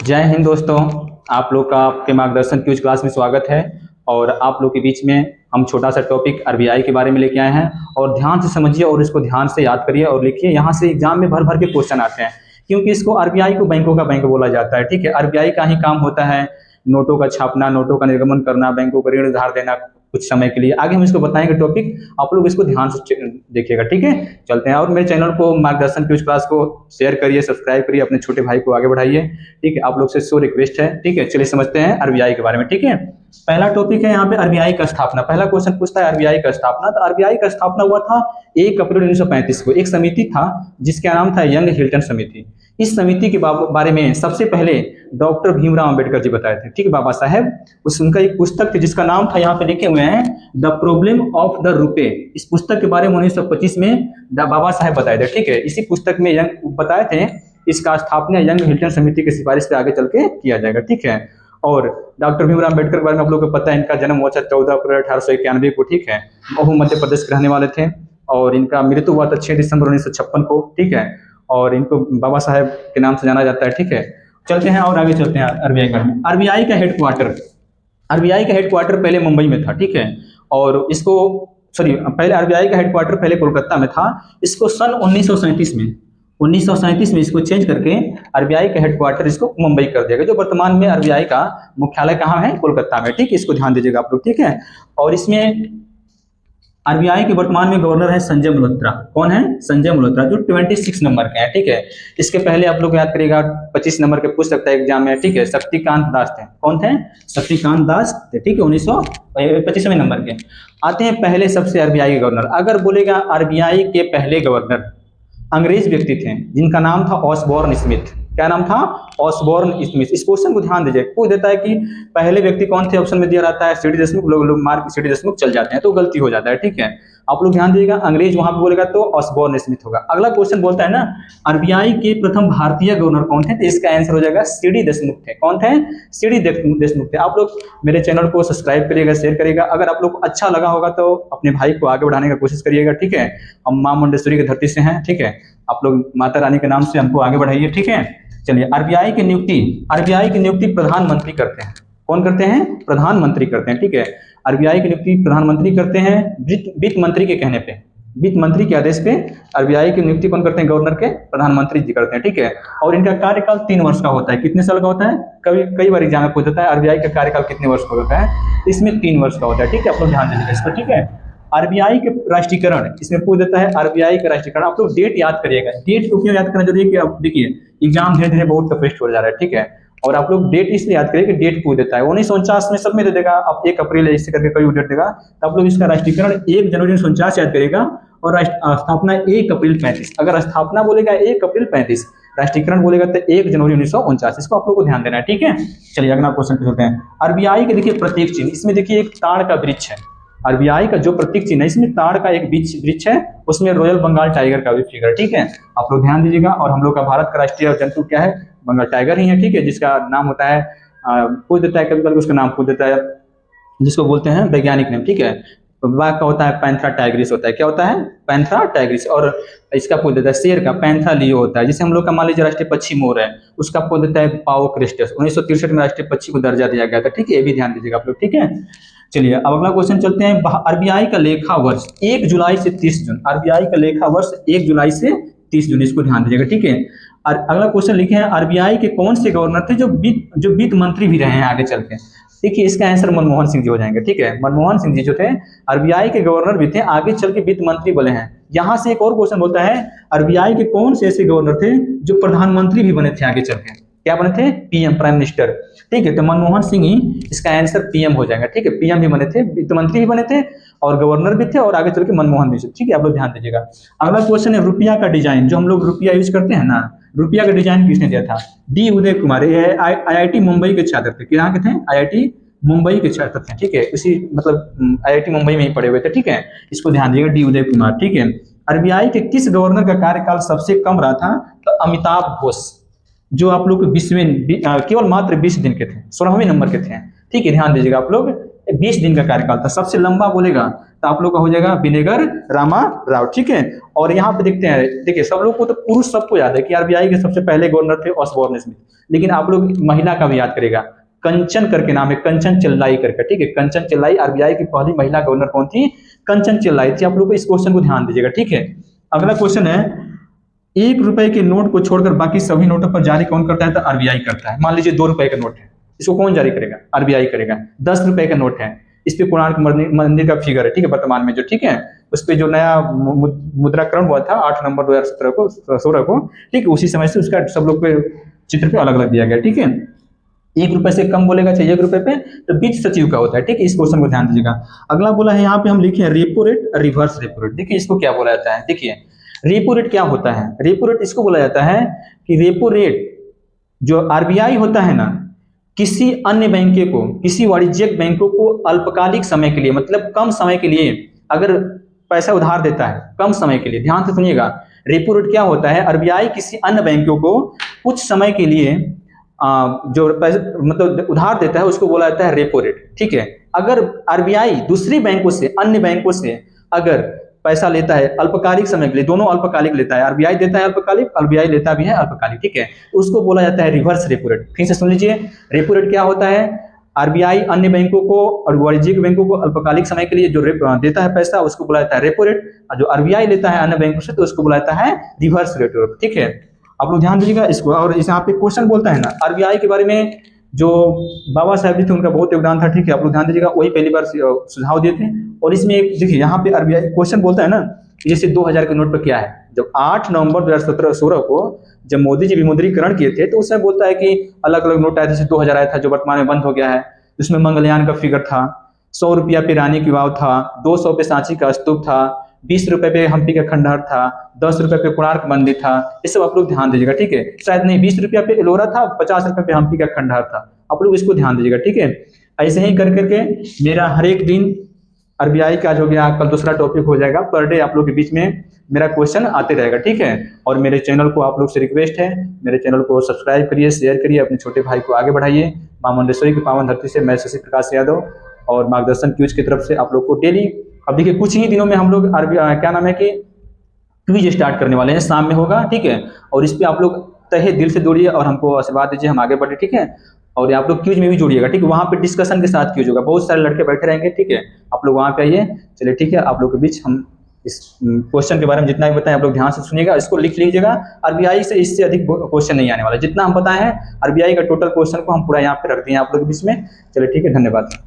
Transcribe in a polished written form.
जय हिंद दोस्तों। आप लोग का आपके मार्गदर्शन की उस क्लास में स्वागत है। और आप लोग के बीच में हम छोटा सा टॉपिक आरबीआई के बारे में लेके आए हैं और ध्यान से समझिए और इसको ध्यान से याद करिए और लिखिए। यहाँ से एग्जाम में भर भर के क्वेश्चन आते हैं क्योंकि इसको आरबीआई को बैंकों का बैंक बोला जाता है। ठीक है, आरबीआई का ही काम होता है नोटों का छापना, नोटों का निर्गमन करना, बैंकों को ऋण उधार देना कुछ समय के लिए। आगे हम इसको बताएंगे टॉपिक, आप लोग इसको ध्यान से देखिएगा। ठीक है, चलते हैं। और मेरे चैनल को मार्गदर्शन की उस क्लास को शेयर करिए, सब्सक्राइब करिए, अपने छोटे भाई को आगे बढ़ाइए। ठीक है, आप लोग से सो रिक्वेस्ट है। ठीक है, चलिए समझते हैं आरबीआई के बारे में। ठीक है, पहला टॉपिक है यहाँ पे आरबीआई का स्थापना। पहला क्वेश्चन पूछता है आरबीआई का स्थापना। तो आरबीआई का स्थापना हुआ था 1 अप्रैल 1935 को। एक समिति था जिसका नाम था यंग हिल्टन समिति। इस समिति के बारे में सबसे पहले डॉक्टर भीमराव अंबेडकर जी बताए थे। ठीक है, बाबा साहेब, उनका एक पुस्तक थी जिसका नाम था, यहाँ पे लिखे हुए हैं, द प्रॉब्लम ऑफ द रुपए। इस पुस्तक के बारे में 1925 में बाबा साहेब बताए थे। ठीक है, इसी पुस्तक में बताए थे इसका स्थापना यंग हिल्टन समिति की सिफारिश पे आगे चल के किया जाएगा। ठीक है, और डॉक्टर भीमराव अम्बेडकर के बारे में आप लोगों को पता है, इनका जन्म हुआ था 14 अप्रैल 1891 को। ठीक है, वो मध्य प्रदेश के रहने वाले थे और इनका मृत्यु हुआ था 6 दिसंबर 1956 को। ठीक है, और इनको बाबा साहेब के नाम से जाना जाता है। ठीक है, चलते हैं और आगे चलते हैं आरबीआई का। आरबीआई का हेडक्वार्टर पहले मुंबई में था। ठीक है, और इसको पहले आरबीआई का हेडक्वार्टर पहले कोलकाता में था। इसको सन 1937 में इसको चेंज करके आरबीआई का हेडक्वार्टर इसको मुंबई कर दिया गया, जो वर्तमान में आरबीआई का मुख्यालय कहाँ है? कोलकाता में। ठीक है, इसको ध्यान दीजिएगा आप लोग। ठीक है, और इसमें आरबीआई के वर्तमान में गवर्नर है संजय मल्होत्रा। कौन है? संजय मल्होत्रा, जो 26 नंबर के हैं। ठीक है, इसके पहले आप लोग याद करिएगा 25 नंबर के पूछ सकता है एग्जाम में। ठीक है, शक्तिकांत दास थे। कौन थे? शक्तिकांत दास थे। ठीक है, 1925वें नंबर के आते हैं पहले सबसे आरबीआई के गवर्नर। अगर बोलेगा आरबीआई के पहले गवर्नर अंग्रेज व्यक्ति थे जिनका नाम था ऑसबोर्न स्मिथ। क्या नाम था? Osborne Smith. इस क्वेश्चन को ध्यान दीजिए, पूछ देता है कि पहले व्यक्ति कौन थे, ऑप्शन में दिया रहता है सीडी देशमुख। लोग मार्क सीडी देशमुख चल जाते हैं तो गलती हो जाता है। ठीक है, आप लोग ध्यान दीजिएगा, अंग्रेज वहां पे बोलेगा तो ऑसबोर्न स्मिथ होगा। अगला क्वेश्चन बोलता है ना, आरबीआई के प्रथम भारतीय गवर्नर कौन थे? तो इसका आंसर हो जाएगा सीडी देशमुख थे। कौन थे? सीडी देशमुख थे। आप लोग मेरे चैनल को सब्सक्राइब करिएगा, शेयर करिएगा। अगर आप लोग को अच्छा लगा होगा तो अपने भाई को आगे बढ़ाने का कोशिश करिएगा। ठीक है, हम मां मुंडेश्वरी की धरती से हैं। ठीक है, आप लोग माता रानी के नाम से हमको आगे बढ़ाइए। ठीक है, चलिए। आरबीआई की नियुक्ति प्रधानमंत्री करते हैं। कौन करते हैं? प्रधानमंत्री करते हैं। ठीक है, आरबीआई की नियुक्ति प्रधानमंत्री करते हैं वित्त मंत्री के कहने पे, वित्त मंत्री के आदेश पे आरबीआई की नियुक्ति कौन करते हैं? गवर्नर के प्रधानमंत्री जी करते हैं। ठीक है, और इनका कार्यकाल 3 वर्ष का होता है। कितने साल का होता है? कई बार एग्जाम में पूछ जाता है आरबीआई का कार्यकाल कितने वर्ष का होता है? इसमें 3 वर्ष का होता है। ठीक है, आप लोग ध्यान दीजिएगा इसको। ठीक है, आरबीआई के राष्ट्रीयकरण, इसमें पूछ देता है आरबीआई का राष्ट्रीयकरण। आप लोग डेट याद करिएगा। डेट को क्यों याद करना जरूरी है कि आप देखिए एग्जाम धीरे धीरे बहुत टफेस्ट हो जा रहा है। ठीक है, और आप लोग डेट इसलिए याद करिए कि डेट पूछ देता है 1949 में सब में दे देगा। अब 1 अप्रैल ऐसे करके कोई डेट देगा तो आप लोग इसका राष्ट्रीयकरण 1 जनवरी 1949 याद करेगा और स्थापना 1 अप्रैल 35। अगर स्थापना बोलेगा 1 अप्रैल 35, राष्ट्रीयकरण बोलेगा तो 1 जनवरी 1949। इसको आप लोग को ध्यान देना है। ठीक है, चलिए अगला क्वेश्चन पूछते हैं। आरबीआई के देखिए प्रतीक चिन्ह, इसमें देखिए एक ताड़ का वृक्ष है। आरबीआई का जो प्रतीक चिन्ह है इसमें ताड़ का एक वृक्ष है, उसमें रॉयल बंगाल टाइगर का भी फिगर। ठीक है, आप लोग ध्यान दीजिएगा। और हम लोग का भारत का राष्ट्रीय जंतु क्या है? बंगाल टाइगर ही है। ठीक है, जिसका नाम होता है पूछ देता है कभी कभी उसका नाम पूछ देता है, जिसको बोलते हैं वैज्ञानिक नेम। ठीक है, बाघ का होता है पैंथरा टाइग्रिस होता है। क्या होता है? Panthera Tigris. और इसका पूछ देता है शेर का पैंथरा लियो होता है। जिसे हम लोग का मान लीजिए राष्ट्रीय पक्षी मोर है, उसका पूछ देता है पाओ क्रिस्टस। 1963 में राष्ट्रीय पक्षी को दर्जा दिया गया था। ठीक है, ये भी ध्यान दीजिएगा आप लोग। ठीक है, चलिए अब अगला क्वेश्चन चलते हैं। आरबीआई का लेखा वर्ष 1 जुलाई से 30 जून। आरबीआई का लेखा वर्ष 1 जुलाई से 30 जून, इसको ध्यान दीजिएगा। ठीक है, और अगला क्वेश्चन लिखे हैं आरबीआई के कौन से गवर्नर थे जो वित्त मंत्री भी रहे हैं आगे चल के? देखिए इसका आंसर मनमोहन सिंह जी हो जाएंगे। ठीक है, मनमोहन सिंह जी जो थे आरबीआई के गवर्नर भी थे, आगे चल के वित्त मंत्री बने हैं। यहां से एक और क्वेश्चन बोलता है आरबीआई के कौन से ऐसे गवर्नर थे जो प्रधानमंत्री भी बने थे आगे चल के? क्या बने थे? PM, prime minister. ठीक है, तो मनमोहन सिंह ही इसका आंसर पीएम हो जाएगा। ठीक है, पीएम भी बने थे, वित्त मंत्री भी बने थे और गवर्नर भी थे और आगे चल के मनमोहन भी। ठीक है, आप लोग ध्यान दीजिएगा। अगला क्वेश्चन है रुपया का डिजाइन। जो हम लोग रुपया यूज करते हैं ना, रुपया का डिजाइन किसने दिया था? डी उदय कुमार। ये आईआईटी मुंबई के छात्र थे। यहाँ के थे? आईआईटी मुंबई के छात्र थे। ठीक है, इसी मतलब आईआईटी मुंबई में ही पढ़े हुए थे। ठीक है, इसको ध्यान दीजिएगा, डी उदय कुमार। ठीक है, आरबीआई के किस गवर्नर का कार्यकाल सबसे कम रहा था? तो अमिताभ घोष, जो आप लोग केवल मात्र 20 दिन के थे, 16वें नंबर के थे। ठीक है, ध्यान दीजिएगा आप लोग, 20 दिन का कार्यकाल था। सबसे लंबा बोलेगा तो आप लोग का हो जाएगा विनेगर रामा राव, ठीक है। और यहाँ पे देखते हैं, देखिए सब लोग को तो पुरुष सबको याद है कि आरबीआई के सबसे पहले गवर्नर थे ऑसबोर्न स्मिथ, लेकिन आप लोग महिला का भी याद करेगा, कंचन करके नाम है, कंचन चेल्लाई करके, ठीक है। कंचन चेल्लाई आरबीआई की पहली महिला गवर्नर कौन थी? कंचन चेल्लाई थी। आप लोग को इस क्वेश्चन को ध्यान दीजिएगा, ठीक है। अगला क्वेश्चन है, 1 रुपए के नोट को छोड़कर बाकी सभी नोटों पर जारी कौन करता है? तो आरबीआई करता है। मान लीजिए 2 रुपए का नोट है, इसको कौन जारी करेगा? आरबीआई करेगा। 10 रुपए का नोट है, इस पे कोणार्क मंदिर का फिगर है, ठीक है, वर्तमान में जो, ठीक है। उस पे जो नया मुद्राकरण हुआ था 8 नवंबर 2017 को 16 को, ठीक है, उसी समय से उसका सब लोग पे चित्र पे अलग अलग दिया गया, ठीक है। 1 रुपए से कम बोलेगा चाहिए 1 रुपए पे तो वित्त सचिव का होता है, ठीक है। इस क्वेश्चन को ध्यान दीजिएगा। अगला बोला है यहाँ पे हम लिखे repo rate, reverse repo rate. देखिए इसको क्या बोला जाता है, देखिए रेपो रेट क्या होता है? रेपो रेट इसको बोला जाता है कि रेपो रेट जो आरबीआई होता है ना, किसी अन्य बैंक को, किसी वाणिज्यिक बैंकों को अल्पकालिक समय के लिए, मतलब कम समय के लिए अगर पैसा उधार देता है कम समय के लिए, ध्यान से सुनिएगा, रेपो रेट क्या होता है? आरबीआई किसी अन्य बैंकों को कुछ समय के लिए जो पैसा मतलब उधार देता है उसको बोला जाता है रेपो रेट, ठीक है। अगर आरबीआई दूसरी बैंकों से, अन्य बैंकों से अगर पैसा लेता है अल्पकालिक समय के लिए, दोनों अल्पकालिक लेता है, आरबीआई देता है अल्पकालिक, आरबीआई लेता भी है अल्पकालिक, ठीक है, उसको बोला जाता है रिवर्स रेपो रेट। फिर से सुन लीजिए, रेपो रेट क्या होता है? आरबीआई अन्य बैंकों को और वाणिज्यिक बैंकों को अल्पकालिक समय के लिए जो देता है पैसा उसको बोला जाता है रेपो रेट, और जो आरबीआई लेता है अन्य बैंकों से तो उसको बोला जाता है रिवर्स रेपो रेट, ठीक है। आप लोग ध्यान दीजिएगा इसको। और इस यहाँ पे क्वेश्चन बोलता है ना आरबीआई के बारे में, जो बाबा साहब जी थे उनका बहुत योगदान था, ठीक है। आप लोग ध्यान दीजिएगा, वही पहली बार सुझाव दिए थे। और इसमें एक देखिए यहाँ पे आरबीआई क्वेश्चन बोलता है ना, जैसे 2000 के नोट पर क्या है, जब 8 नवंबर 2017-16 को जब मोदी जी विमुद्रीकरण किए थे तो उसमें बोलता है कि अलग अलग नोट आए थे, जैसे 2000 आया था जो वर्तमान में बंद हो गया है, उसमें मंगलयान का फिगर था, 100 रुपया पे रानी की वाव था, 200 पे सांची का स्तूप था, 20 रुपए पे हम्पी का खंडहर था, 10 रुपए पे कोणार्क मंदिर था। ये सब आप लोग ध्यान दीजिएगा, ठीक है। शायद नहीं, 20 रुपया पे एलोरा था, 50 रुपए पे हम्पी का खंडहर था। आप लोग इसको ध्यान दीजिएगा, ठीक है। ऐसे ही कर करके मेरा हर एक दिन आरबीआई का जो गया, कल दूसरा टॉपिक हो जाएगा। पर डे आप लोग के बीच में मेरा क्वेश्चन आते रहेगा, ठीक है। और मेरे चैनल को आप लोग से रिक्वेस्ट है, मेरे चैनल को सब्सक्राइब करिए, शेयर करिए, अपने छोटे भाई को आगे बढ़ाइए। मां मुंडेश्वरी की पावन धरती से मैं शशि प्रकाश यादव और मार्गदर्शन क्यूज की तरफ से आप लोग को डेली, अब देखिए कुछ ही दिनों में हम लोग क्या नाम है कि क्विज स्टार्ट करने वाले हैं, शाम में होगा, ठीक है। और इस पे आप लोग तहे दिल से जुड़िए और हमको आशीर्वाद दीजिए, हम आगे बढ़े, ठीक है। और आप लोग क्यूज में भी जुड़िएगा, ठीक है। वहाँ पे डिस्कशन के साथ क्यूज होगा, बहुत सारे लड़के बैठे रहेंगे, ठीक है। आप लोग वहाँ पे आइए, चलिए ठीक है। आप लोग के बीच हम इस क्वेश्चन के बारे में जितना भी बताएं आप लोग ध्यान से सुनिएगा, इसको लिख लीजिएगा। आरबीआई से इससे अधिक क्वेश्चन नहीं आने वाला, जितना हम बताए हैं आरबीआई का टोटल क्वेश्चन को हम पूरा यहाँ पे रख दिए आप लोग के बीच में। चलिए ठीक है, धन्यवाद।